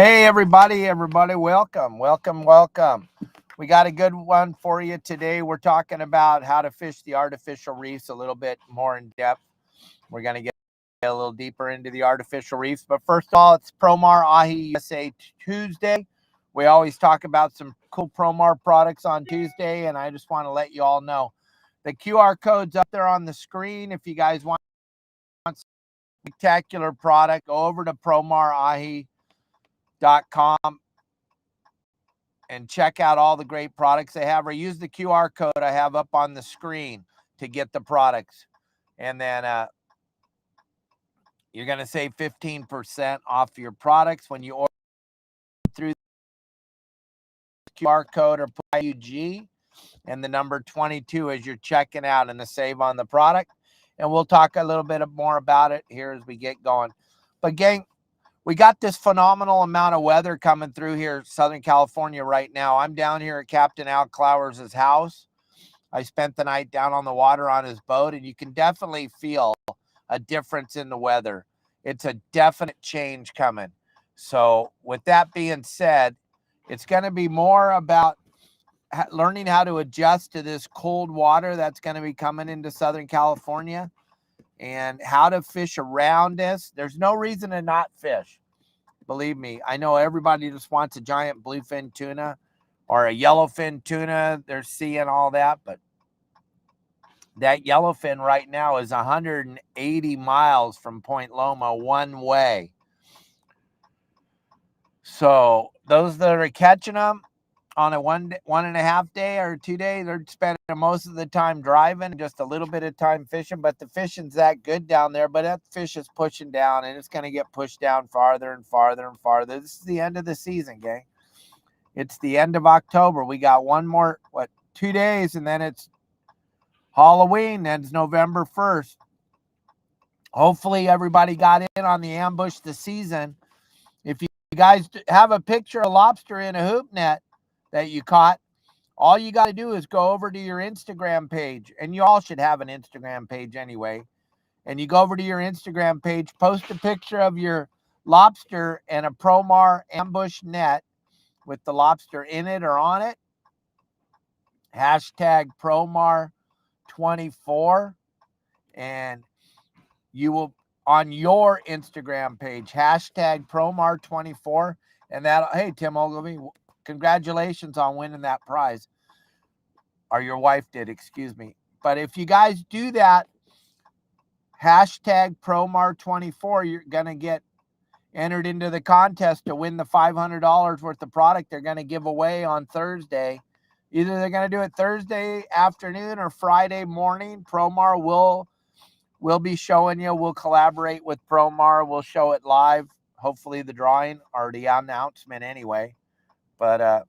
Hey, everybody, welcome. We got a good one for you today. We're talking about how to fish the artificial reefs a little bit more in depth. We're going to get a little deeper into the artificial reefs. But first of all, it's Promar Ahi USA Tuesday. We always talk about some cool Promar products on Tuesday, and I just want to let you all know the QR code's up there on the screen. If you guys want a spectacular product, go over to promarahi.com and check out all the great products they have, or use the QR code I have up on the screen to get the products. And then you're going to save 15% off your products when you order through the QR code or put IUG and the number 22 as you're checking out and the save on the product. And we'll talk a little bit more about it here as we get going. But gang, we got this phenomenal amount of weather coming through here, Southern California right now. I'm down here at Captain Al Clowers' house. I spent the night down on the water on his boat, and you can definitely feel a difference in the weather. It's a definite change coming. So with that being said, it's going to be more about learning how to adjust to this cold water that's going to be coming into Southern California, and how to fish around this. There's no reason to not fish. Believe me, I know everybody just wants a giant bluefin tuna or a yellowfin tuna. They're seeing all that, but that yellowfin right now is 180 miles from Point Loma one way. So those that are catching them on a one and a half day or 2 days, they're spending most of the time driving, just a little bit of time fishing. But the fishing's that good down there. But that fish is pushing down, and it's going to get pushed down farther and farther and farther. This is the end of the season, gang. It's the end of October. We got one more, 2 days, and then it's Halloween. Then it's November 1st. Hopefully everybody got in on the ambush the season. If you guys have a picture of lobster in a hoop net that you caught, all you got to do is go over to your Instagram page, and you all should have an Instagram page anyway. And you go over to your Instagram page, post a picture of your lobster and a Promar ambush net with the lobster in it or on it. Hashtag Promar24, and you will, on your Instagram page, hashtag Promar24, and that, hey, Tim Ogilvy, congratulations on winning that prize. Or your wife did, excuse me. But if you guys do that, hashtag Promar24, you're going to get entered into the contest to win the $500 worth of product they're going to give away on Thursday. Either they're going to do it Thursday afternoon or Friday morning. Promar will be showing you. We'll collaborate with Promar. We'll show it live. Hopefully the drawing or the announcement anyway. But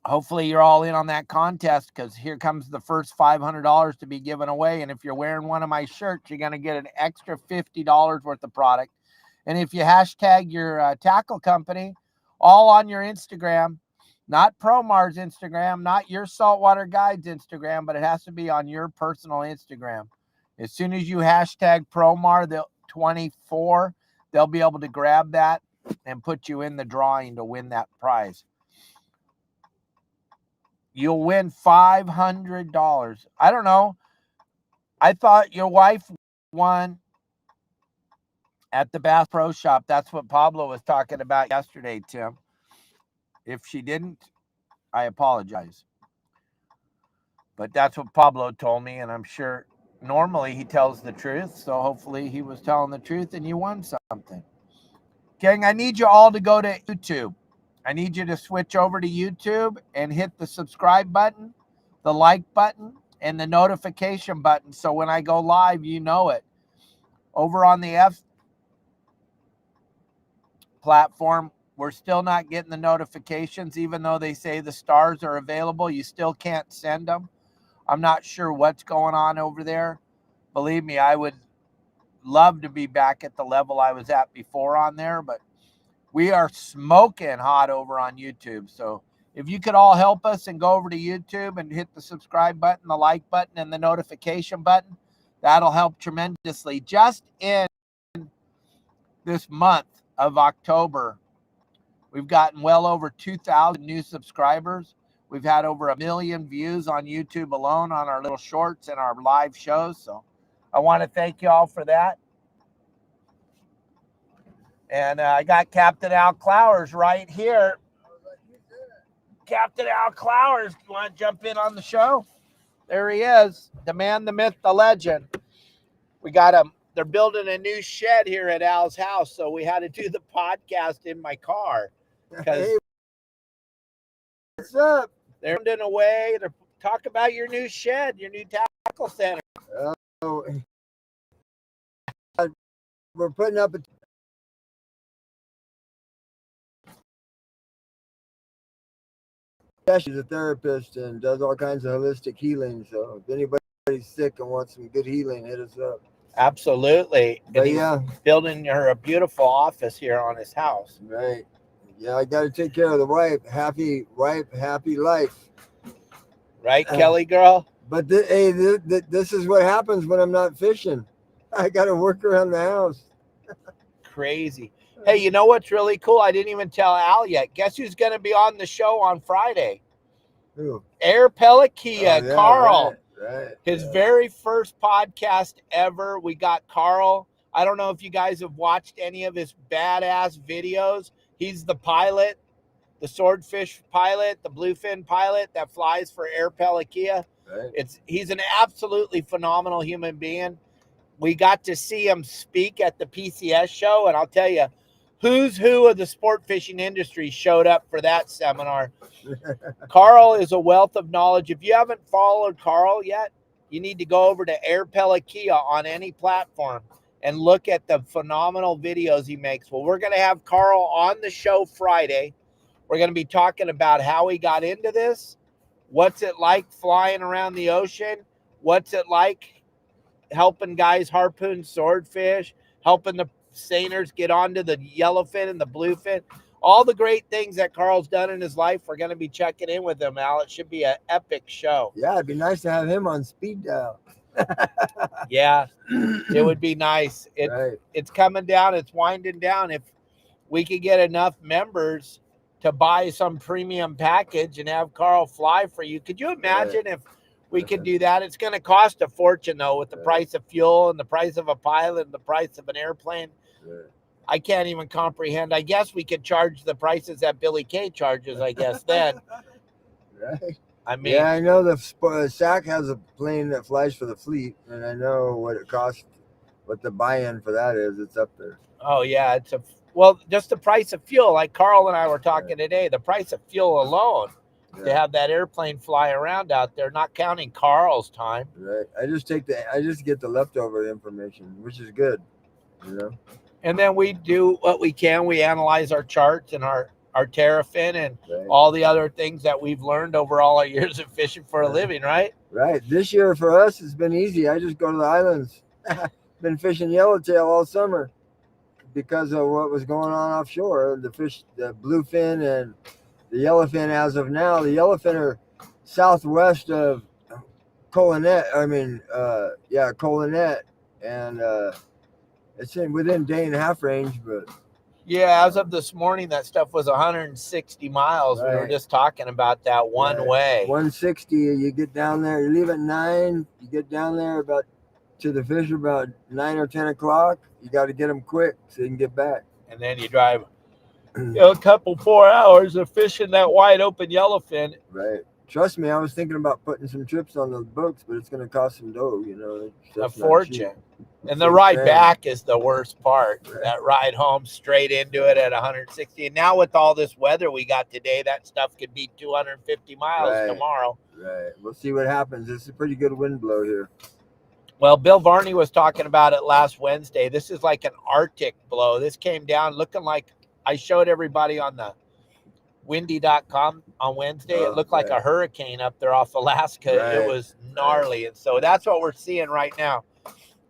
hopefully you're all in on that contest, because here comes the first $500 to be given away. And if you're wearing one of my shirts, you're going to get an extra $50 worth of product. And if you hashtag your tackle company, all on your Instagram, not Promar's Instagram, not your Saltwater Guide's Instagram, but it has to be on your personal Instagram. As soon as you hashtag Promar 24, they'll be able to grab that and put you in the drawing to win that prize. You'll win $500. I don't know. I thought your wife won at the Bass Pro Shop. That's what Pablo was talking about yesterday, Tim. If she didn't, I apologize. But that's what Pablo told me, and I'm sure normally he tells the truth. So hopefully he was telling the truth and you won something. Gang, I need you all to go to YouTube. I need you to switch over to YouTube and hit the subscribe button, the like button, and the notification button. So when I go live, you know it. Over on the F platform, we're still not getting the notifications, even though they say the stars are available. You still can't send them. I'm not sure what's going on over there. Believe me, I would love to be back at the level I was at before on there, but we are smoking hot over on YouTube. So if you could all help us and go over to YouTube and hit the subscribe button, the like button, and the notification button, that'll help tremendously. Just in this month of October, we've gotten well over 2,000 new subscribers. We've had over 1 million views on YouTube alone on our little shorts and our live shows. So I want to thank you all for that. And I got Captain Al Clowers right here. Captain Al Clowers, you want to jump in on the show? There he is, the man, the myth, the legend. We got him. They're building a new shed here at Al's house, so we had to do the podcast in my car. Hey, what's up? They're running away. They're talk about your new shed, your new tackle center. Oh, we're putting up a she's a therapist and does all kinds of holistic healing. So if anybody's sick and wants some good healing, hit us up. Absolutely. But and yeah, building her a beautiful office here on his house. right. Yeah, I got to take care of the wife. Happy wife, happy life. Right, Kelly girl? But this is what happens when I'm not fishing. I got to work around the house. Crazy. Hey, you know what's really cool? I didn't even tell Al yet. Guess who's going to be on the show on Friday? Who? Air Pelikia, Oh, yeah, Carl. Right. His very first podcast ever. We got Carl. I don't know if you guys have watched any of his badass videos. He's the pilot, the swordfish pilot, the bluefin pilot that flies for Air Pelikia. Right. He's an absolutely phenomenal human being. We got to see him speak at the PCS show, and I'll tell you, who's who of the sport fishing industry showed up for that seminar. Carl is a wealth of knowledge. If you haven't followed Carl yet, you need to go over to Air Pelikia on any platform and look at the phenomenal videos he makes. Well, we're going to have Carl on the show Friday. We're going to be talking about how he got into this. What's it like flying around the ocean? What's it like helping guys harpoon swordfish, helping the seiners get onto the yellowfin and the bluefin? All the great things that Carl's done in his life, we're going to be checking in with him, Al. It should be an epic show. Yeah, it'd be nice to have him on speed dial. Yeah, it would be nice. Right. It's coming down. It's winding down. If we could get enough members to buy some premium package and have Carl fly for you. Could you imagine if we could do that? It's going to cost a fortune, though, with the price of fuel and the price of a pilot and the price of an airplane. I can't even comprehend. I guess we could charge the prices that Billy Kay charges, I guess, then. Right. I mean, yeah, I know the SAC has a plane that flies for the fleet, and I know what it costs, what the buy-in for that is. It's up there. Oh, yeah. Well, just the price of fuel, like Carl and I were talking today, the price of fuel alone to have that airplane fly around out there, not counting Carl's time. Right. I just get the leftover information, which is good, you know. And then we do what we can. We analyze our charts and our terrafin and all the other things that we've learned over all our years of fishing for a living, right? Right. This year for us, it's been easy. I just go to the islands. Been fishing yellowtail all summer because of what was going on offshore. The fish, the bluefin and the yellowfin as of now. The yellowfin are southwest of Colonet. Colonet. And it's within day and a half range, but yeah, as of this morning, that stuff was 160 miles. We were just talking about that one way. 160. You get down there. You leave at 9. You get down there about to the fish about 9 or 10 o'clock. You got to get them quick so you can get back. And then you drive a couple 4 hours of fishing that wide open yellowfin. Right. Trust me, I was thinking about putting some trips on the books, but it's going to cost some dough, you know. A fortune. And the ride back is the worst part. Right. That ride home straight into it at 160. And now with all this weather we got today, that stuff could be 250 miles tomorrow. Right. We'll see what happens. It's a pretty good wind blow here. Well, Bill Varney was talking about it last Wednesday. This is like an Arctic blow. This came down looking like, I showed everybody on the windy.com on Wednesday. It looked like a hurricane up there off Alaska. It was gnarly. And so that's what we're seeing right now.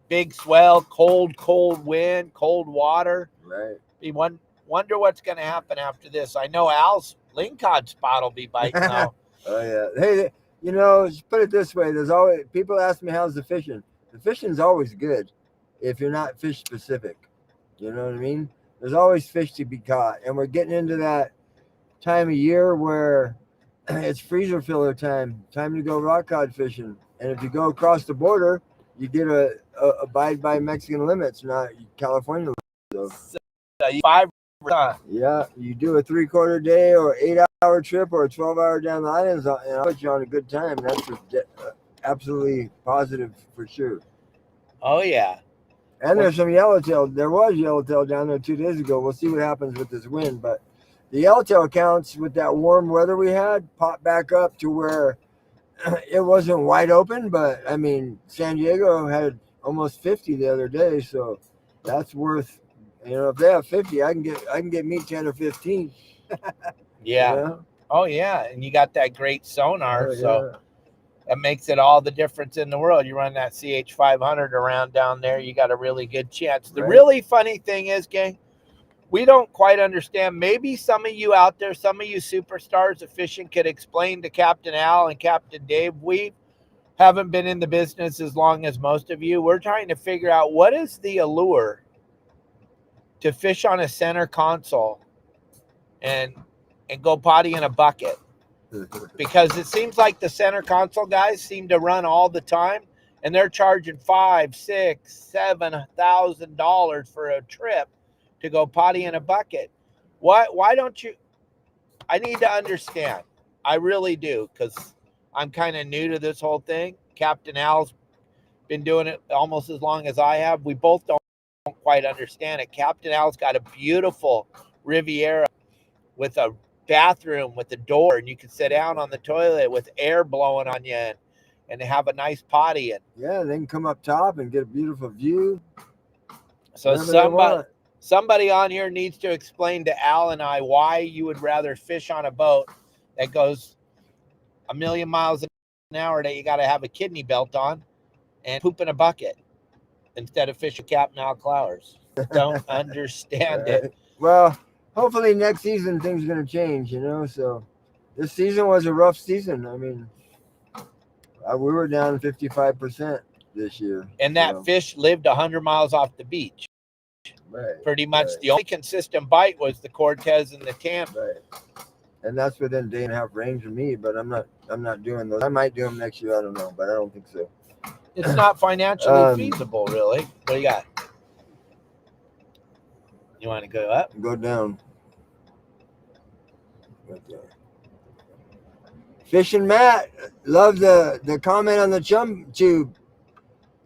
Big swell, cold wind, cold water. Right. You wonder what's going to happen after this. I know Al's lingcod spot will be biting though. Oh, yeah. Hey, you know, just put it this way. There's always, people ask me, how's the fishing? The fishing's always good if you're not fish specific. You know what I mean? There's always fish to be caught, and we're getting into that time of year where it's freezer filler time to go rock cod fishing. And if you go across the border, you get a abide by Mexican limits, not California limits. So 5. Yeah, you do a 3/4 day or 8-hour trip or a 12-hour down the islands, and I'll put you on a good time. That's absolutely positive for sure. Oh yeah. And there's some yellowtail. There was yellowtail down there 2 days ago. We'll see what happens with this wind, but the yellowtail counts with that warm weather we had popped back up to where it wasn't wide open, but I mean, San Diego had almost 50 the other day, so that's worth. If they have 50, I can get me 10 or 15. Yeah. You know? Oh yeah, and you got that great sonar, Oh, so yeah. that makes it all the difference in the world. You run that CH500 around down there, you got a really good chance. The really funny thing is, gang, we don't quite understand. Maybe some of you out there, some of you superstars of fishing could explain to Captain Al and Captain Dave. We haven't been in the business as long as most of you. We're trying to figure out what is the allure to fish on a center console and go potty in a bucket. Because it seems like the center console guys seem to run all the time, and they're charging $5,000, $6,000, $7,000 for a trip to go potty in a bucket. Why don't you? I need to understand. I really do, because I'm kind of new to this whole thing. Captain Al's been doing it almost as long as I have. We both don't quite understand it. Captain Al's got a beautiful Riviera with a bathroom with a door, and you can sit down on the toilet with air blowing on you and have a nice potty. And yeah, they can come up top and get a beautiful view. So somebody on here needs to explain to Al and I why you would rather fish on a boat that goes a million miles an hour that you got to have a kidney belt on and poop in a bucket instead of fishing Captain Al Clowers. Don't understand it. Well, hopefully next season things are going to change, so this season was a rough season. I mean, we were down 55% this year. And that fish lived 100 miles off the beach. Right. Pretty much the only consistent bite was the Cortez and the Tampa. Right. And that's within a day and a half range of me, but I'm not doing those. I might do them next year, I don't know, but I don't think so. It's not financially feasible, really. What do you got? You want to go up? Go down. Right there. Fishing Matt, love the comment on the chum tube.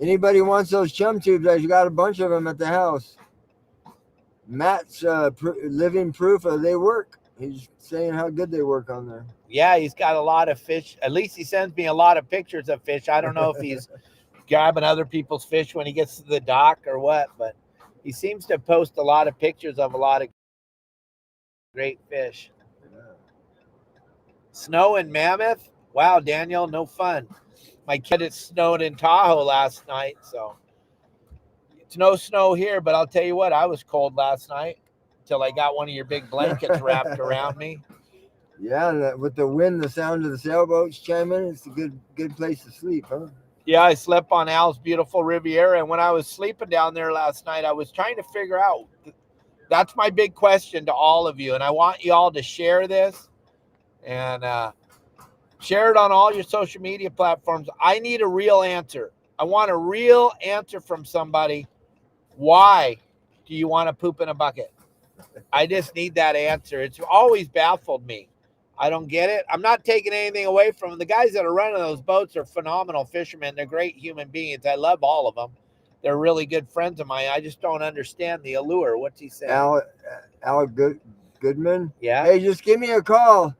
Anybody wants those chum tubes? I've got a bunch of them at the house. Matt's living proof of they work. He's saying how good they work on there. Yeah, he's got a lot of fish. At least he sends me a lot of pictures of fish. I don't know if he's grabbing other people's fish when he gets to the dock or what, but he seems to post a lot of pictures of a lot of great fish. Yeah. Snow in Mammoth? Wow, Daniel, no fun. My kid, it snowed in Tahoe last night, so it's no snow here, but I'll tell you what, I was cold last night until I got one of your big blankets wrapped around me. Yeah, and with the wind, the sound of the sailboats chiming, it's a good place to sleep, huh? Yeah, I slept on Al's beautiful Riviera, and when I was sleeping down there last night, I was trying to figure out, that's my big question to all of you, and I want you all to share this and share it on all your social media platforms. I need a real answer. I want a real answer from somebody. Why do you want to poop in a bucket? I just need that answer. It's always baffled me. I don't get it. I'm not taking anything away from them. The guys that are running those boats are phenomenal fishermen. They're great human beings. I love all of them. They're really good friends of mine. I just don't understand the allure. What's he saying? Al Goodman? Yeah. Hey, just give me a call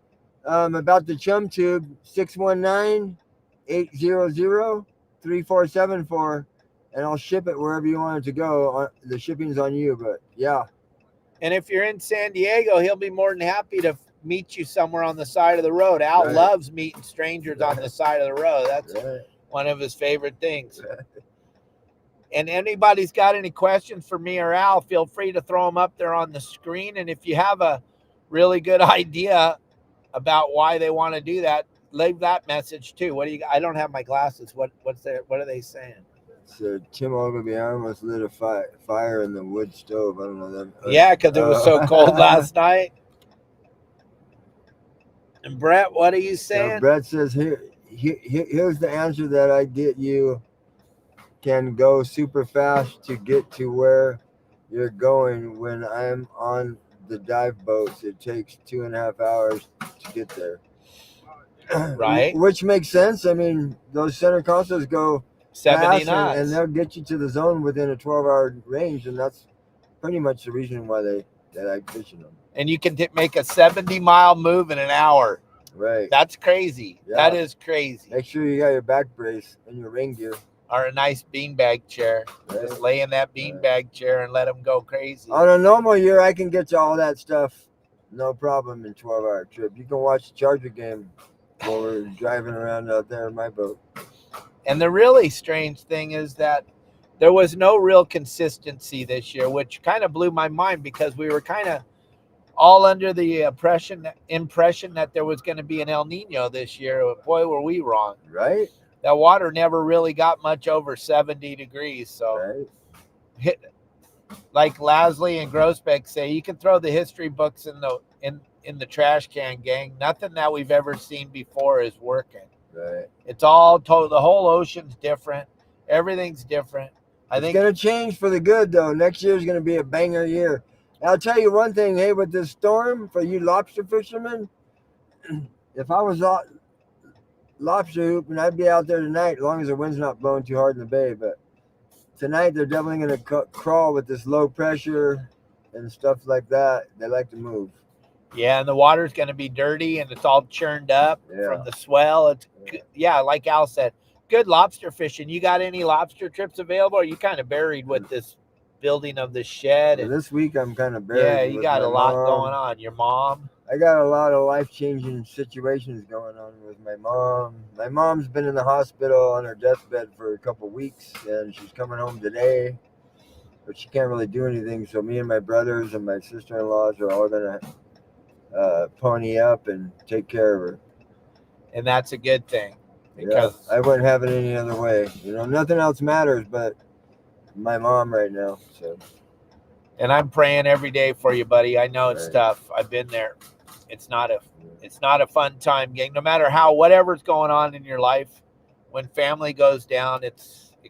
about the chum tube, 619-800-3474, and I'll ship it wherever you want it to go. The shipping's on you, but yeah. And if you're in San Diego, he'll be more than happy to meet you somewhere on the side of the road. Al loves meeting strangers on the side of the road. That's one of his favorite things. And anybody's got any questions for me or Al, feel free to throw them up there on the screen. And if you have a really good idea about why they want to do that, leave that message too. What do you? I don't have my glasses. What are they saying? So Tim Ogilvy almost lit a fire in the wood stove. I don't know that. Yeah, because it was so cold last night. And Brett, what are you saying? Brett says here's the answer that I get you. Can go super fast to get to where you're going. When I'm on the dive boats, it takes 2.5 hours to get there. Right. Which makes sense. I mean, those center consoles go 70 fast knots. and they'll get you to the zone within a 12-hour range, and that's pretty much the reason why they like fishing them. And you can make a 70-mile move in an hour. Right. That's crazy. Yeah. That is crazy. Make sure you got your back brace and your rain gear. Or a nice beanbag chair. Right. Just lay in that beanbag chair and let them go crazy. On a normal year, I can get you all that stuff, no problem, in 12-hour trip. You can watch the Charger game while we're driving around out there in my boat. And the really strange thing is that there was no real consistency this year, which kind of blew my mind because we were kind of all under the impression that there was going to be an El Nino this year. Boy, were we wrong. Right. That water never really got much over 70 degrees. So, right. Like Lasley and Grossbeck say, you can throw the history books in the trash can, gang. Nothing that we've ever seen before is working. Right. It's all total. The whole ocean's different. Everything's different. I think it's going to change for the good, though. Next year is going to be a banger year. I'll tell you one thing, hey, with this storm, for you lobster fishermen, if I was lobster hooping, I'd be out there tonight, as long as the wind's not blowing too hard in the bay. But tonight, they're definitely going to crawl with this low pressure and stuff like that. They like to move. Yeah, and the water's going to be dirty, and it's all churned up from the swell. It's like Al said, good lobster fishing. You got any lobster trips available? Or are you kind of buried with this building of the shed? And this week I'm kind of buried. Yeah, you got a lot going on. Your mom? I got a lot of life-changing situations going on with my mom. My mom's been in the hospital on her deathbed for a couple weeks, and she's coming home today. But she can't really do anything, so me and my brothers and my sister-in-laws are all going to pony up and take care of her. And that's a good thing. Because I wouldn't have it any other way. Nothing else matters but my mom right now. So, and I'm praying every day for you, buddy. I know it's tough. I've been there. It's not a fun time, gang. No matter whatever's going on in your life, when family goes down, it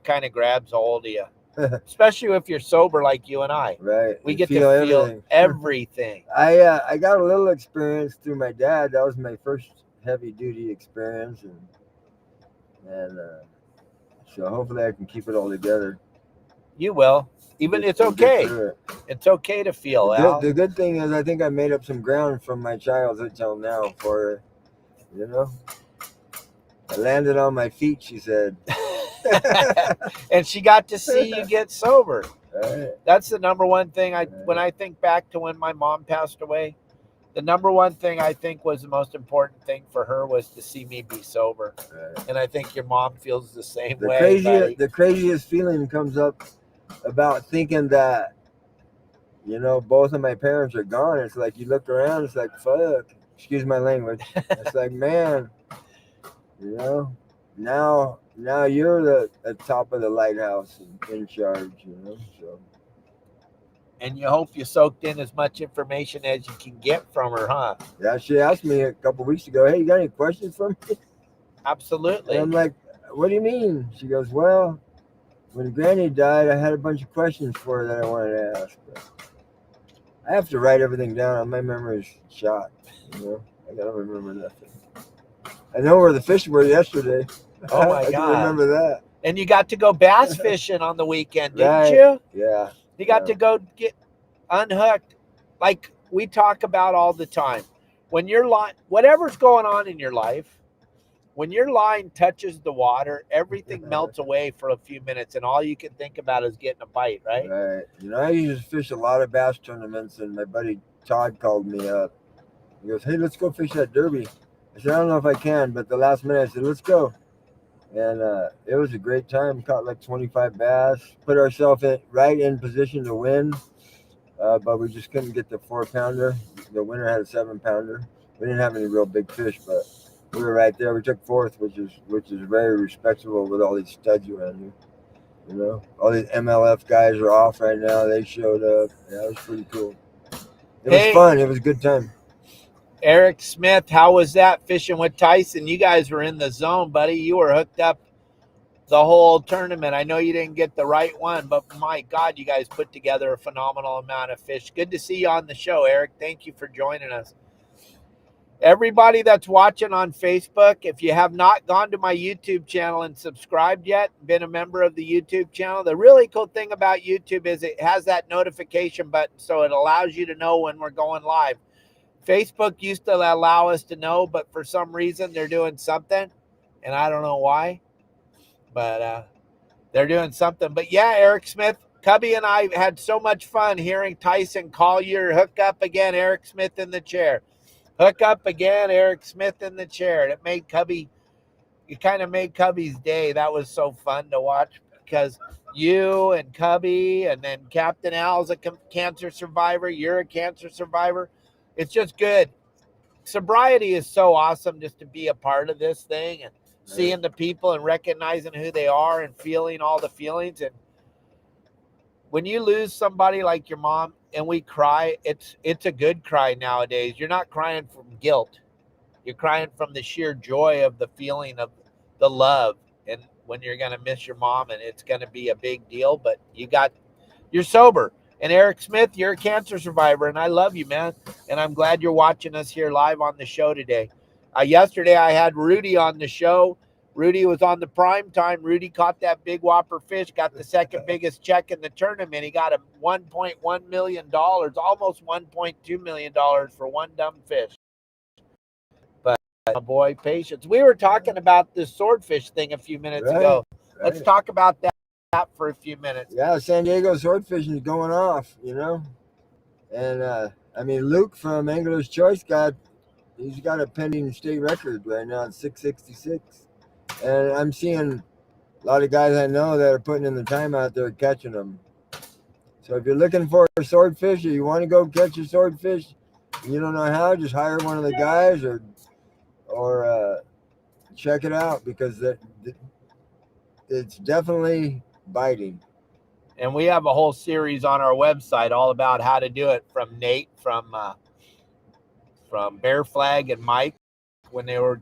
kind of grabs a hold of you. Especially if you're sober like you and I. Right. We get to feel everything. I got a little experience through my dad. That was my first heavy duty experience, and so hopefully I can keep it all together. You will. It's okay. It's okay to feel out. The good thing is I think I made up some ground from my childhood till now for, I landed on my feet, she said. And she got to see you get sober. Right. That's the number one thing. When I think back to when my mom passed away, the number one thing I think was the most important thing for her was to see me be sober. Right. And I think your mom feels the same way. The craziest feeling comes up about thinking that, both of my parents are gone. It's like you look around, it's like, fuck, excuse my language. It's like, man, now you're the top of the lighthouse in charge, so. And you hope you soaked in as much information as you can get from her, huh? Yeah, she asked me a couple weeks ago, hey, you got any questions for me? Absolutely. And I'm like, what do you mean? She goes, well, when Granny died, I had a bunch of questions for her that I wanted to ask. But I have to write everything down. My memory's shot. I got to remember nothing. I know where the fish were yesterday. Oh, my God. I remember that. And you got to go bass fishing on the weekend, didn't you? Yeah. You got to go get unhooked. Like we talk about all the time. When your line, whatever's going on in your life, when your line touches the water, everything melts away for a few minutes, and all you can think about is getting a bite, right? Right. I used to fish a lot of bass tournaments, and my buddy Todd called me up. He goes, hey, let's go fish that derby. I said, I don't know if I can, but the last minute I said, let's go. And it was a great time. Caught like 25 bass. Put ourselves right in position to win, but we just couldn't get the 4-pounder. The winner had a 7-pounder. We didn't have any real big fish, but we were right there. We took 4th, which is very respectable with all these studs around here. You know, all these MLF guys are off right now. They showed up. Yeah, it was pretty cool. It was fun. It was a good time. Eric Smith, how was that fishing with Tyson? You guys were in the zone, buddy. You were hooked up the whole tournament. I know you didn't get the right one, but my God, you guys put together a phenomenal amount of fish. Good to see you on the show, Eric. Thank you for joining us. Everybody that's watching on Facebook, if you have not gone to my YouTube channel and subscribed yet, been a member of the YouTube channel, the really cool thing about YouTube is it has that notification button, so it allows you to know when we're going live. Facebook used to allow us to know, but for some reason they're doing something, and I don't know why, but they're doing something. But yeah, Eric Smith, Cubby and I had so much fun hearing Tyson call your hook up again, Eric Smith in the chair. Hook up again, Eric Smith in the chair. It made Cubby, it kind of made Cubby's day. That was so fun to watch because you and Cubby and then Captain Al's a cancer survivor. You're a cancer survivor. It's just good. Sobriety is so awesome just to be a part of this thing and seeing the people and recognizing who they are and feeling all the feelings. And when you lose somebody like your mom and we cry, it's a good cry nowadays. You're not crying from guilt. You're crying from the sheer joy of the feeling of the love. And when you're going to miss your mom, and it's going to be a big deal, but you're sober. And Eric Smith, you're a cancer survivor, and I love you, man. And I'm glad you're watching us here live on the show today. Yesterday, I had Rudy on the show. Rudy was on the prime time. Rudy caught that big whopper fish, got the second biggest check in the tournament. He got a $1.1 million, almost $1.2 million for one dumb fish. But, my boy, patience. We were talking about this swordfish thing a few minutes ago. Let's talk about that for a few minutes. Yeah, San Diego sword fishing is going off, you know. And, I mean, Luke from Angler's Choice he's got a pending state record right now at 666. And I'm seeing a lot of guys I know that are putting in the time out there catching them. So if you're looking for a swordfish or you want to go catch a swordfish, you don't know how, just hire one of the guys or check it out because it's definitely biting. And we have a whole series on our website all about how to do it from Nate, from Bear Flag and Mike when they were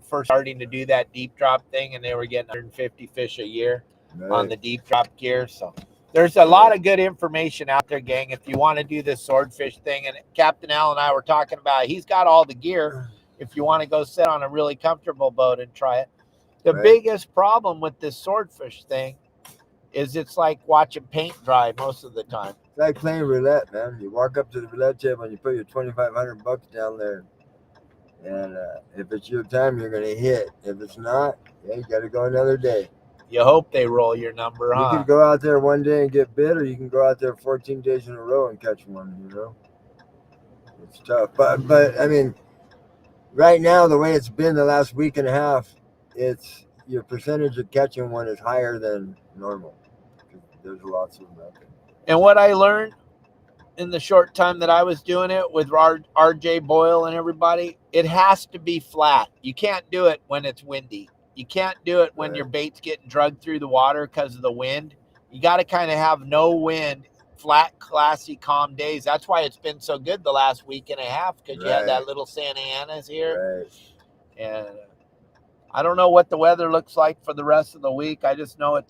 first starting to do that deep drop thing, and they were getting 150 fish a year on the deep drop gear. So there's a lot of good information out there, gang, if you want to do this swordfish thing. And Captain Al and I were talking about it. He's got all the gear if you want to go sit on a really comfortable boat and try it. The biggest problem with this swordfish thing is it's like watching paint dry most of the time. It's like playing roulette, man. You walk up to the roulette table and you put your $2,500 down there. And if it's your time, you're going to hit. If it's not, you got to go another day. You hope they roll your number, huh? You could go out there one day and get bit, or you can go out there 14 days in a row and catch one, you know? It's tough. But I mean, right now, the way it's been the last week and a half, it's your percentage of catching one is higher than normal. There's lots of them out there. And what I learned in the short time that I was doing it with RJ Boyle and everybody, it has to be flat. You can't do it when it's windy. You can't do it when your bait's getting dragged through the water because of the wind. You got to kind of have no wind, flat, classy, calm days. That's why it's been so good the last week and a half, because you had that little Santa Ana's here. And I don't know what the weather looks like for the rest of the week. I just know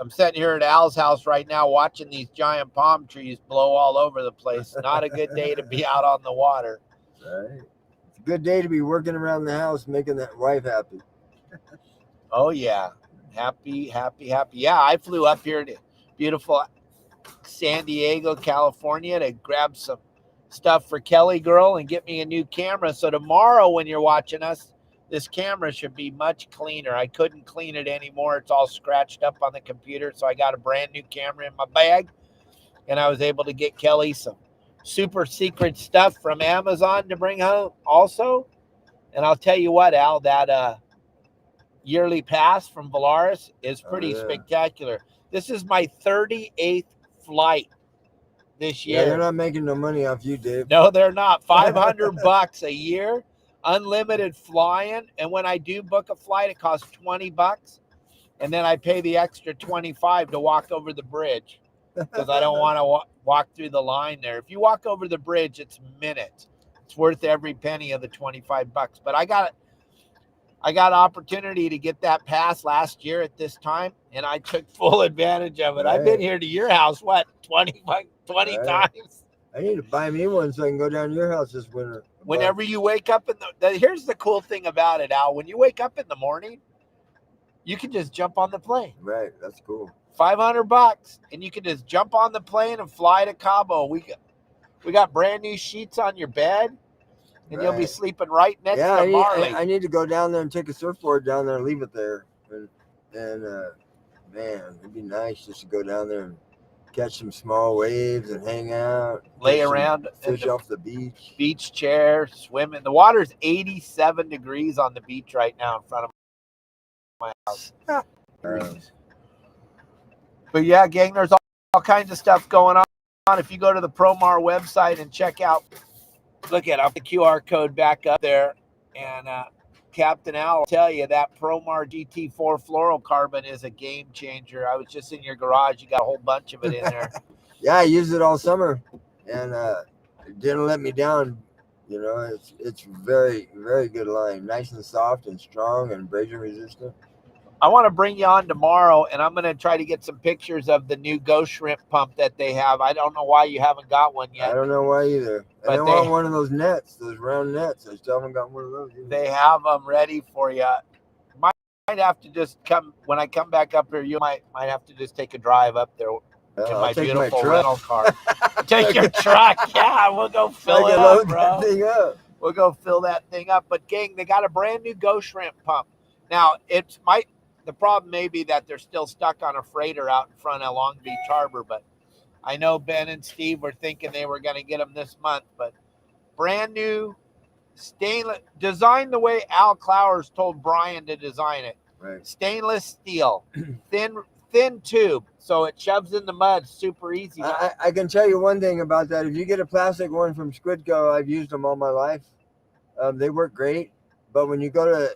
I'm sitting here at Al's house right now watching these giant palm trees blow all over the place. Not a good day to be out on the water. Right. It's a good day to be working around the house, making that wife happy. Oh, yeah. Happy, happy, happy. Yeah, I flew up here to beautiful San Diego, California to grab some stuff for Kelly girl and get me a new camera. So tomorrow when you're watching us, this camera should be much cleaner. I couldn't clean it anymore. It's all scratched up on the computer. So I got a brand new camera in my bag, and I was able to get Kelly some super secret stuff from Amazon to bring home also. And I'll tell you what, Al, that yearly pass from Valaris is pretty spectacular. This is my 38th flight this year. Yeah, they're not making no money off you, Dave. No, they're not. $500 a year. Unlimited flying, and when I do book a flight, it costs $20. and then I pay the extra 25 to walk over the bridge because I don't want to walk through the line there. If you walk over the bridge, it's minutes. It's worth every penny of the 25 bucks. But I got opportunity to get that pass last year at this time, and I took full advantage of it. Right. I've been here to your house, 20 right. times. I need to buy me one so I can go down to your house this winter. Whenever you wake up here's the cool thing about it, Al. When you wake up in the morning, you can just jump on the plane. Right, that's cool. $500, and you can just jump on the plane and fly to Cabo. We got brand new sheets on your bed. And you'll be sleeping right next to Marley. I need to go down there and take a surfboard down there and leave it there. And man, it'd be nice just to go down there and catch some small waves and hang out. Lay around. Fish off the beach. Beach chair, swimming. The water's 87 degrees on the beach right now in front of my house. But yeah, gang, there's all kinds of stuff going on. If you go to the Promar website and check out, look at the QR code back up there, and Captain Al will tell you that Promar GT4 fluorocarbon is a game changer. I was just in your garage. You got a whole bunch of it in there. Yeah, I used it all summer, and it didn't let me down. You know, it's very, very good line. Nice and soft and strong and abrasion resistant. I want to bring you on tomorrow, and I'm going to try to get some pictures of the new ghost shrimp pump that they have. I don't know why you haven't got one yet. I don't know why either. But I want one of those nets, those round nets. I still haven't got one of those either. They have them ready for you. Might have to just come, when I come back up here, you might have to just take a drive up there in my beautiful rental car. Take your truck. Yeah, we'll go fill it up, bro. We'll go fill that thing up. But, gang, they got a brand new ghost shrimp pump. Now, the problem may be that they're still stuck on a freighter out in front of Long Beach Harbor, but I know Ben and Steve were thinking they were going to get them this month. But brand new stainless, designed the way Al Clowers told Brian to design it. Right. Stainless steel, thin tube, so it shoves in the mud super easy. I can tell you one thing about that. If you get a plastic one from Squidco, I've used them all my life. They work great, but when you go to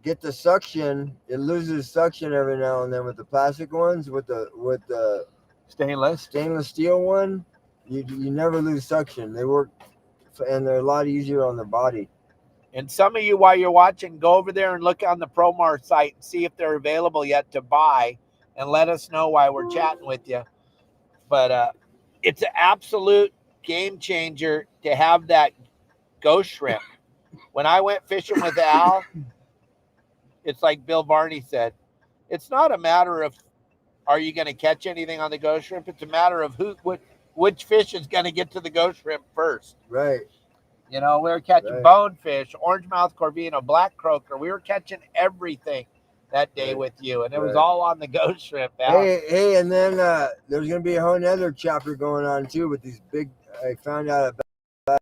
get the suction, it loses suction every now and then with the plastic ones. With the stainless steel one, you never lose suction. They work, and they're a lot easier on the body. And some of you, while you're watching, go over there and look on the Promar site and see if they're available yet to buy, and let us know while we're chatting with you. But it's an absolute game changer to have that ghost shrimp. When I went fishing with Al, it's like Bill Barney said, it's not a matter of are you going to catch anything on the ghost shrimp. It's a matter of which fish is going to get to the ghost shrimp first. Right. You know, we were catching bonefish, orangemouth corvina, black croaker. We were catching everything that day with you, and it was all on the ghost shrimp. Al. Hey, and then there's going to be a whole other chapter going on too with these big. I found out about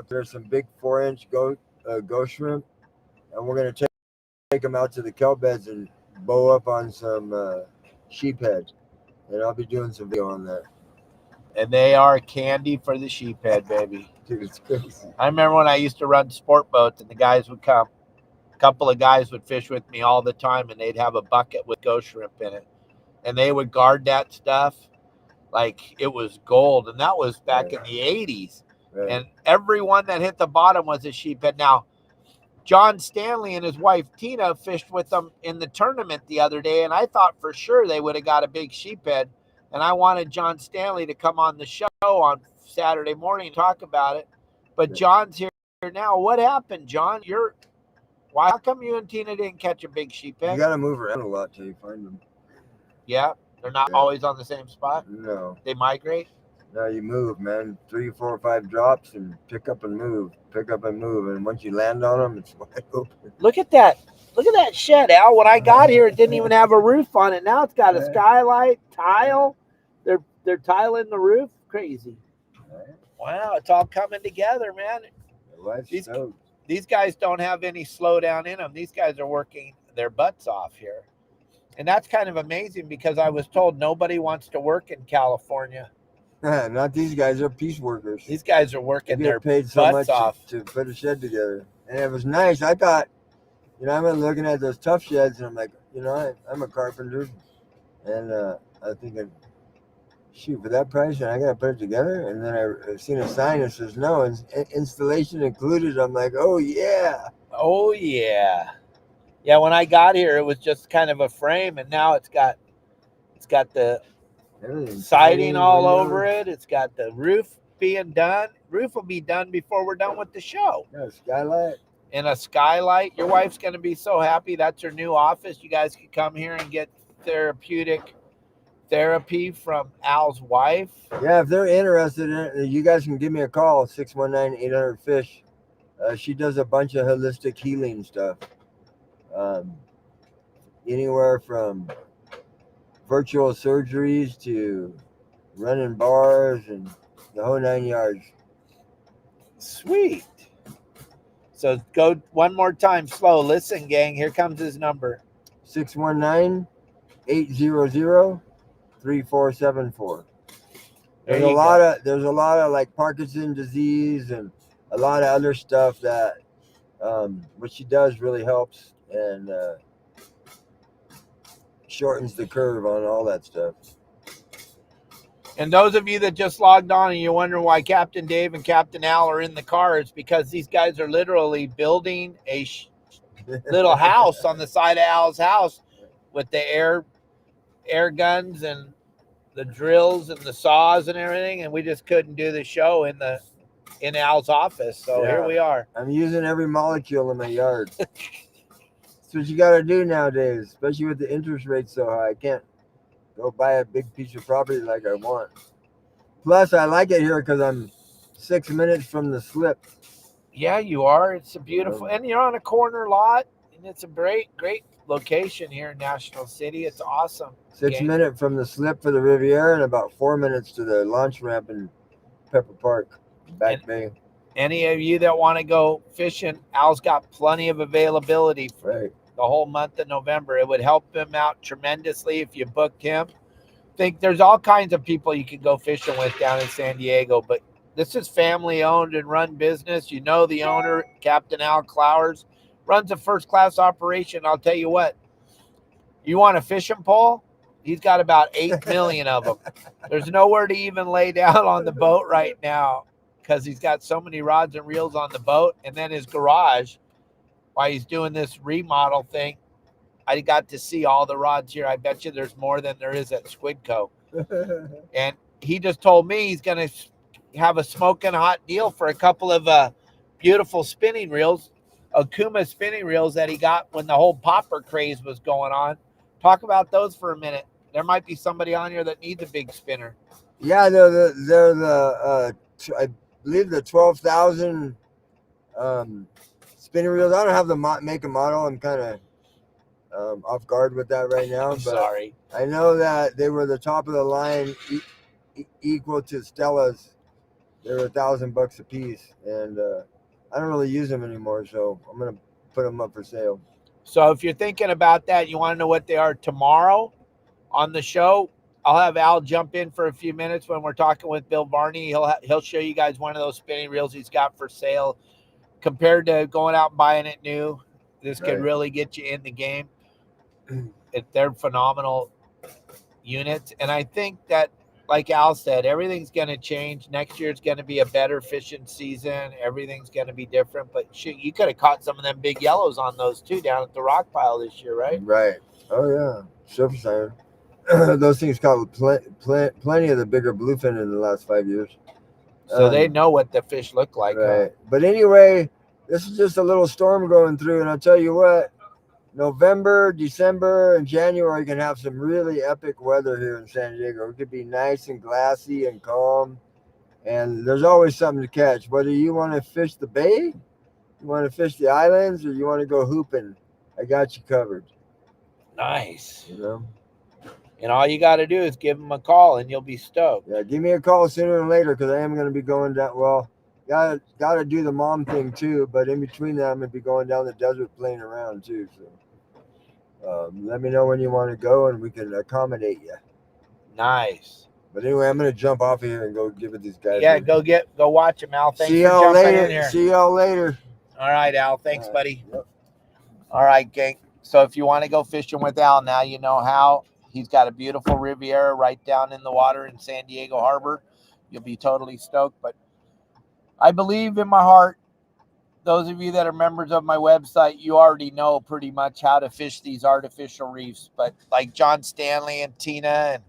there's some big 4-inch ghost shrimp, and we're going to take them out to the kelp beds and bow up on some sheephead, and I'll be doing some video on that. And they are candy for the sheephead, baby. Dude, it's crazy. I remember when I used to run sport boats, and the guys would come. A couple of guys would fish with me all the time, and they'd have a bucket with ghost shrimp in it, and they would guard that stuff like it was gold. And that was back in the 80s. Right. And every one that hit the bottom was a sheephead. Now, John Stanley and his wife Tina fished with them in the tournament the other day, and I thought for sure they would have got a big sheephead. And I wanted John Stanley to come on the show on Saturday morning and talk about it. But John's here now. What happened, John? How come you and Tina didn't catch a big sheephead? You got to move around a lot till you find them. Yeah? They're not always on the same spot? No. They migrate? No, you move, man. 3, 4, 5 drops and pick up and move. And once you land on them, it's wide open. Look at that. Look at that shed, Al. When I got here, it didn't even have a roof on it. Now it's got a skylight, tile. They're tiling the roof. Crazy. Wow, it's all coming together, man. These guys don't have any slowdown in them. These guys are working their butts off here. And that's kind of amazing because I was told nobody wants to work in California. Not these guys. They're piece workers. These guys are working their paid butts off to put a shed together. And it was nice. I thought You know, I've been looking at those tough sheds, and I'm like, you know, I'm a carpenter, and I'm thinking, shoot, for that price, and I gotta put it together. And then I've seen a sign that says no, installation included. I'm like, oh yeah. Oh yeah. Yeah, when I got here, it was just kind of a frame, and now it's got the Everything, siding all windows. over it. It's got the roof being done. Roof will be done before we're done with the show. Yeah, skylight. And a skylight. Your wife's going to be so happy. That's her new office. You guys could come here and get therapeutic therapy from Al's wife. Yeah, if they're interested in it, you guys can give me a call, 619-800-FISH. She does a bunch of holistic healing stuff. Anywhere from virtual surgeries to running bars and the whole 9 yards. Sweet. So go one more time slow. Listen, gang, here comes his number. 619-800-3474. There's a lot of like Parkinson's disease and a lot of other stuff that what she does really helps and shortens the curve on all that stuff. And those of you that just logged on and you wonder why Captain Dave and Captain Al are in the car, it's because these guys are literally building a little house on the side of Al's house with the air guns and the drills and the saws and everything. And we just couldn't do the show in Al's office. So Here we are. I'm using every molecule in my yard. That's what you got to do nowadays, especially with the interest rates so high. I can't go buy a big piece of property like I want. Plus, I like it here because I'm 6 minutes from the slip. Yeah, you are. It's a beautiful, and you're on a corner lot, and it's a great location here in National City. It's awesome. 6 minutes from the slip for the Riviera and about 4 minutes to the launch ramp in Pepper Park, Back Bay. Any of you that want to go fishing, Al's got plenty of availability for the whole month of November. It would help him out tremendously if you booked him. Think there's all kinds of people you can go fishing with down in San Diego, but this is family owned and run business. You know the owner, Captain Al Clowers, runs a first-class operation. I'll tell you what, you want a fishing pole? He's got about 8 million of them. There's nowhere to even lay down on the boat right now because he's got so many rods and reels on the boat. And then his garage, while he's doing this remodel thing, I got to see all the rods here. I bet you there's more than there is at Squidco. And he just told me he's going to have a smoking hot deal for a couple of beautiful spinning reels, Okuma spinning reels that he got when the whole popper craze was going on. Talk about those for a minute. There might be somebody on here that needs a big spinner. Yeah, they're the I believe the 12,000 spinning reels. I don't have the make and model. I'm kind of off guard with that right now. But sorry. I know that they were the top of the line, equal to Stella's. They were $1,000 a piece, and I don't really use them anymore, so I'm gonna put them up for sale. So if you're thinking about that, you want to know what they are tomorrow on the show, I'll have Al jump in for a few minutes when we're talking with Bill Varney. He'll show you guys one of those spinning reels he's got for sale. Compared to going out and buying it new, this could really get you in the game. They're phenomenal units. And I think that, like Al said, everything's going to change. Next year's going to be a better fishing season. Everything's going to be different. But shoot, you could have caught some of them big yellows on those too down at the rock pile this year, right? Right. Oh, yeah. Surface iron. Those things caught plenty of the bigger bluefin in the last 5 years. So they know what the fish look like. Right. Huh? But anyway, this is just a little storm going through. And I'll tell you what, November, December, and January can have some really epic weather here in San Diego. It could be nice and glassy and calm. And there's always something to catch. Whether you want to fish the bay, you want to fish the islands, or you want to go hooping, I got you covered. Nice. You know? And all you got to do is give them a call, and you'll be stoked. Yeah, give me a call sooner than later because I am going to be going down. Well, got to do the mom thing too, but in between that, I'm going to be going down the desert playing around too. So let me know when you want to go, and we can accommodate you. Nice. But anyway, I'm going to jump off of here and go give it these guys. Yeah, go watch them, Al. Thanks See for y'all jumping later. in here. See y'all later. All right, Al. Thanks, buddy. Yep. All right, gang. So if you want to go fishing with Al, now you know how. He's got a beautiful Riviera right down in the water in San Diego Harbor. You'll be totally stoked. But I believe in my heart, those of you that are members of my website, you already know pretty much how to fish these artificial reefs. But like John Stanley and Tina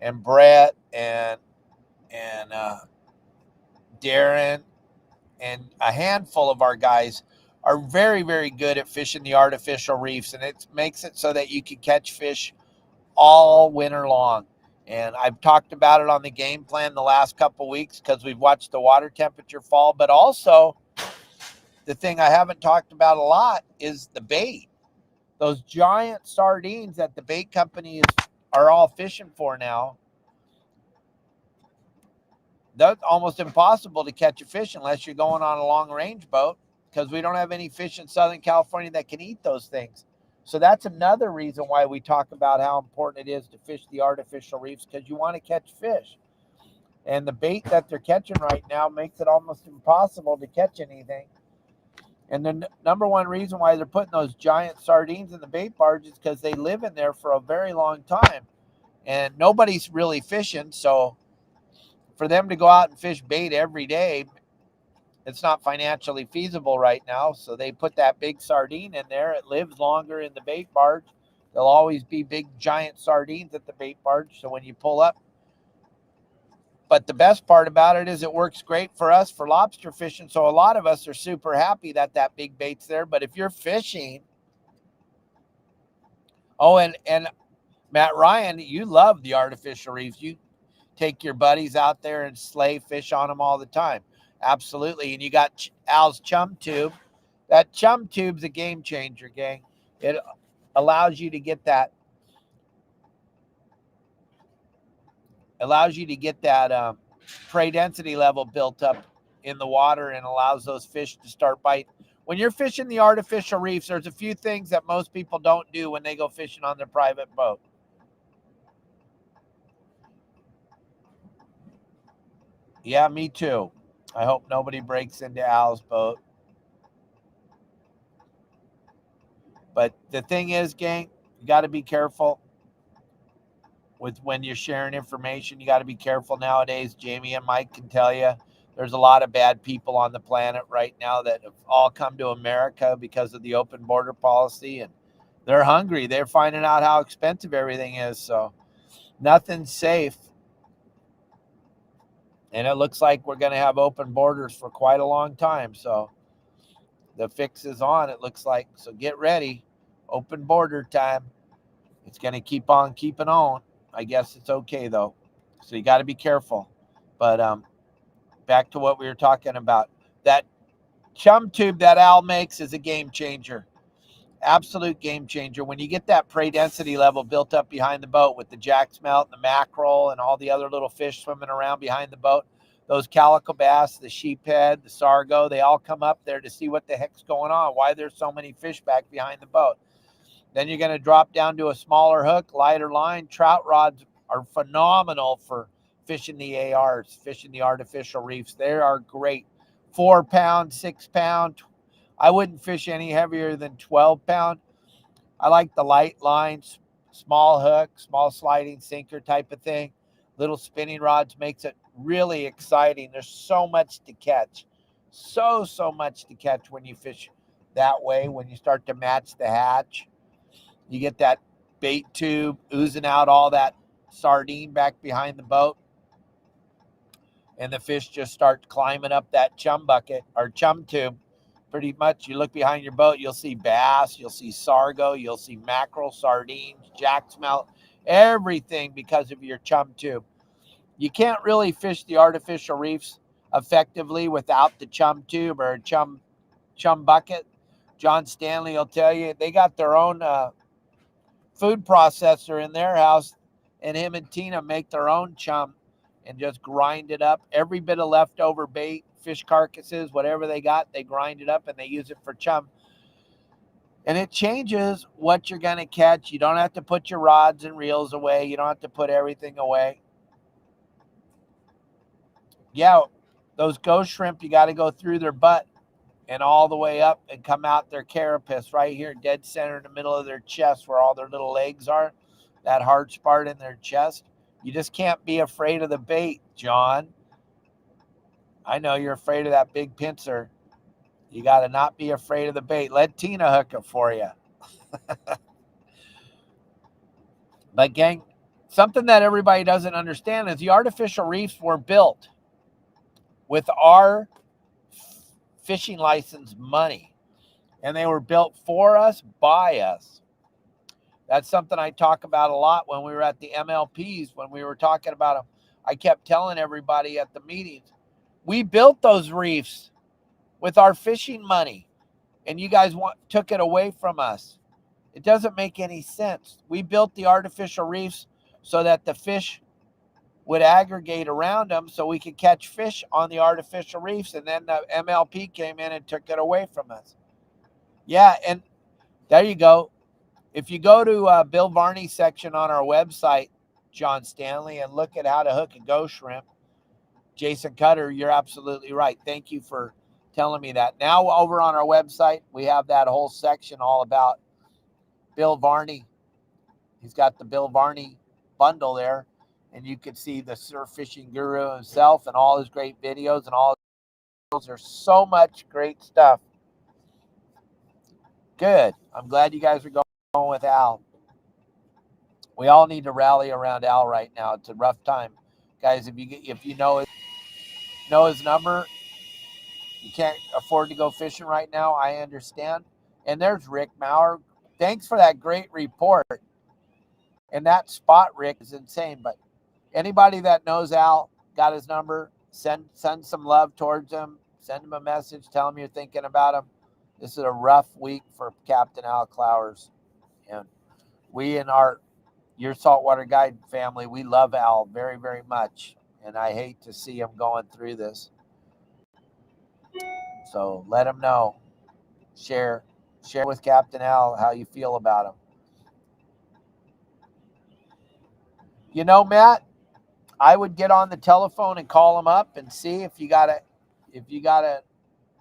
and Brett and Darren and a handful of our guys are very, very good at fishing the artificial reefs, and it makes it so that you can catch fish all winter long. And I've talked about it on the game plan the last couple weeks because we've watched the water temperature fall. But also, the thing I haven't talked about a lot is the bait. Those giant sardines that the bait companies are all fishing for now, that's almost impossible to catch a fish unless you're going on a long range boat because we don't have any fish in Southern California that can eat those things. So that's another reason why we talk about how important it is to fish the artificial reefs, because you want to catch fish. And the bait that they're catching right now makes it almost impossible to catch anything. And the number one reason why they're putting those giant sardines in the bait barge is because they live in there for a very long time. And nobody's really fishing. So for them to go out and fish bait every day, it's not financially feasible right now. So they put that big sardine in there. It lives longer in the bait barge. There'll always be big giant sardines at the bait barge. So when you pull up, but the best part about it is it works great for us for lobster fishing. So a lot of us are super happy that that big bait's there. But if you're fishing, and Matt Ryan, you love the artificial reefs. You take your buddies out there and slay fish on them all the time. Absolutely. And you got Al's chum tube. That chum tube's a game changer, gang. It allows you to get that prey density level built up in the water and allows those fish to start biting. When you're fishing the artificial reefs, there's a few things that most people don't do when they go fishing on their private boat. Yeah, me too. I hope nobody breaks into Al's boat. But the thing is, gang, you got to be careful with when you're sharing information. You got to be careful nowadays. Jamie and Mike can tell you there's a lot of bad people on the planet right now that have all come to America because of the open border policy, and they're hungry. They're finding out how expensive everything is. So nothing's safe. And it looks like we're going to have open borders for quite a long time. So the fix is on, it looks like. So get ready. Open border time. It's going to keep on keeping on. I guess it's okay, though. So you got to be careful. But back to what we were talking about. That chum tube that Al makes is a game changer. Absolute game changer. When you get that prey density level built up behind the boat with the jack smelt and the mackerel and all the other little fish swimming around behind the boat, those calico bass, the sheephead, the sargo, they all come up there to see what the heck's going on, why there's so many fish back behind the boat. Then you're going to drop down to a smaller hook, lighter line. Trout rods are phenomenal for fishing the ARs, fishing the artificial reefs. They are great. 4 pound, 6 pound. I wouldn't fish any heavier than 12 pound. I like the light lines, small hook, small sliding sinker type of thing. Little spinning rods makes it really exciting. There's so much to catch. So much to catch when you fish that way, when you start to match the hatch. You get that bait tube oozing out all that sardine back behind the boat, and the fish just start climbing up that chum bucket or chum tube. Pretty much, you look behind your boat, you'll see bass, you'll see sargo, you'll see mackerel, sardines, jack smelt, everything because of your chum tube. You can't really fish the artificial reefs effectively without the chum tube or chum bucket. John Stanley will tell you they got their own food processor in their house, and him and Tina make their own chum and just grind it up. Every bit of leftover bait, fish carcasses, whatever they got, they grind it up and they use it for chum. And it changes what you're going to catch. You don't have to put your rods and reels away. You don't have to put everything away. Yeah, those ghost shrimp, you got to go through their butt and all the way up and come out their carapace right here, dead center in the middle of their chest where all their little legs are, that hard part in their chest. You just can't be afraid of the bait, John. I know you're afraid of that big pincer. You got to not be afraid of the bait. Let Tina hook it for you. But gang, something that everybody doesn't understand is the artificial reefs were built with our fishing license money, and they were built for us, by us. That's something I talk about a lot when we were at the MLPs, when we were talking about them. I kept telling everybody at the meetings, we built those reefs with our fishing money, and you guys took it away from us. It doesn't make any sense. We built the artificial reefs so that the fish would aggregate around them so we could catch fish on the artificial reefs, and then the MLP came in and took it away from us. Yeah, and there you go. If you go to Bill Varney's section on our website, John Stanley, and look at how to hook a ghost shrimp, Jason Cutter, you're absolutely right. Thank you for telling me that. Now over on our website, we have that whole section all about Bill Varney. He's got the Bill Varney bundle there, and you can see the surf fishing guru himself and all his great videos and all those. There's so much great stuff. Good. I'm glad you guys are going with Al. We all need to rally around Al right now. It's a rough time, guys. If you know his number, you can't afford to go fishing right now. I understand. And there's Rick Maurer. Thanks for that great report. And that spot, Rick, is insane. But anybody that knows Al, got his number, send some love towards him. Send him a message. Tell him you're thinking about him. This is a rough week for Captain Al Clowers. And we in your Saltwater Guide family, we love Al very, very much. And I hate to see him going through this. So let him know. Share with Captain Al how you feel about him. You know, Matt, I would get on the telephone and call him up and see if you got a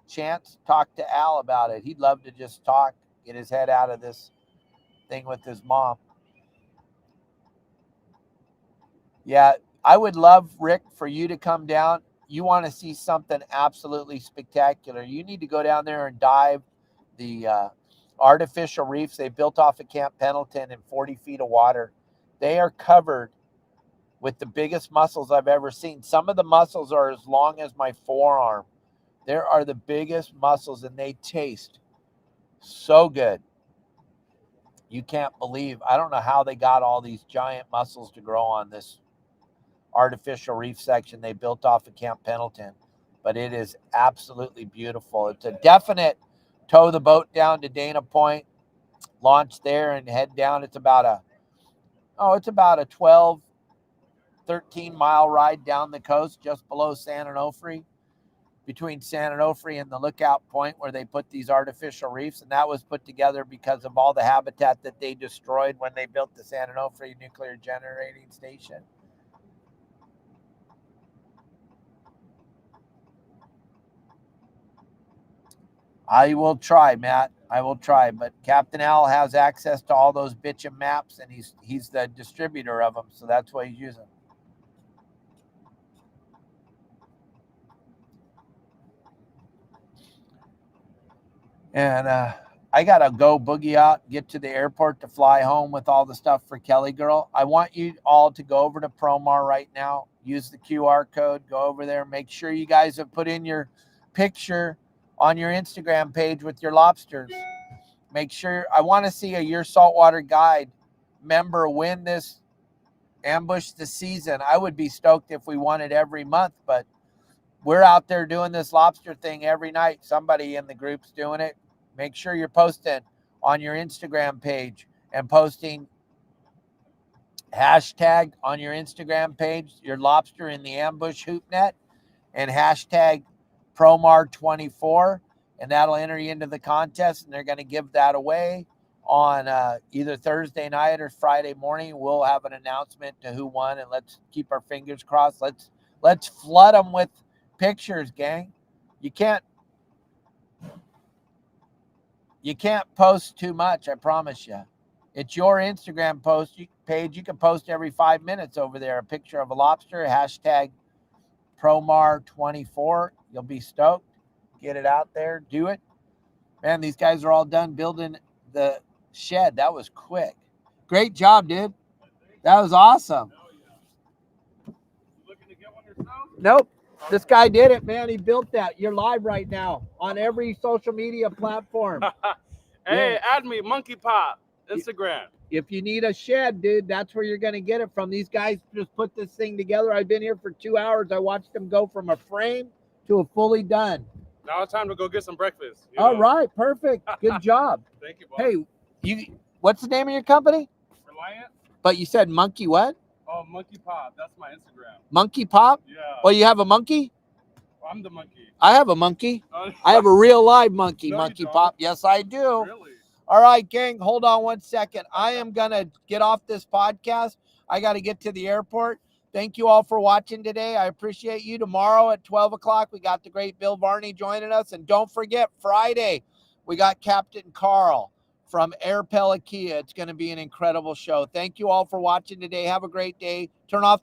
chance, talk to Al about it. He'd love to just talk, get his head out of this thing with his mom. Yeah, I would love, Rick, for you to come down. You want to see something absolutely spectacular. You need to go down there and dive the artificial reefs they built off of Camp Pendleton in 40 feet of water. They are covered with the biggest mussels I've ever seen. Some of the mussels are as long as my forearm. There are the biggest mussels, and they taste so good. You can't believe. I don't know how they got all these giant mussels to grow on this artificial reef section they built off of Camp Pendleton, but it is absolutely beautiful. It's a definite tow the boat down to Dana Point, launch there and head down. It's about a 12, 13 mile ride down the coast just below San Onofre, between San Onofre and the Lookout Point where they put these artificial reefs. And that was put together because of all the habitat that they destroyed when they built the San Onofre nuclear generating station. I will try, Matt. I will try. But Captain Al has access to all those bitchin' maps, and he's the distributor of them, so that's what he's using. And I got to go boogie out, get to the airport to fly home with all the stuff for Kelly Girl. I want you all to go over to Promar right now. Use the QR code. Go over there. Make sure you guys have put in your picture on your Instagram page with your lobsters. Make sure, I want to see a Your Saltwater Guide member win this Ambush the Season. I would be stoked if we won it every month, but we're out there doing this lobster thing every night. Somebody in the group's doing it. Make sure you're posting on your Instagram page and posting hashtag on your Instagram page, your lobster in the ambush hoop net, and hashtag Promar24, and that'll enter you into the contest, and they're going to give that away on either Thursday night or Friday morning. We'll have an announcement to who won, and let's keep our fingers crossed. Let's flood them with pictures, gang. You can't You can't post too much, I promise you. It's your Instagram page. You can post every 5 minutes over there. A picture of a lobster, hashtag Promar24. You'll be stoked. Get it out there. Do it. Man, these guys are all done building the shed. That was quick. Great job, dude. That was awesome. You looking to get one yourself? Nope. This guy did it, man. He built that. You're live right now on every social media platform. Hey, Yeah. add me, Monkey Pop, Instagram. If you need a shed, dude, that's where you're going to get it from. These guys just put this thing together. I've been here for 2 hours. I watched them go from a frame to a fully done. Now it's time to go get some breakfast. All right, perfect. Good job. Thank you, boss. Hey, what's the name of your company? Reliant? But you said Monkey what? Oh, Monkey Pop. That's my Instagram. Monkey Pop? Yeah. Well, you have a monkey? I'm the monkey. I have a monkey. I have a real live monkey, No, Monkey you don't. Pop. Yes, I do. Really? All right, gang, hold on 1 second. I am going to get off this podcast. I got to get to the airport. Thank you all for watching today. I appreciate you. Tomorrow at 12 o'clock, we got the great Bill Varney joining us. And don't forget, Friday, we got Captain Carl from Air Pelikia. It's going to be an incredible show. Thank you all for watching today. Have a great day. Turn off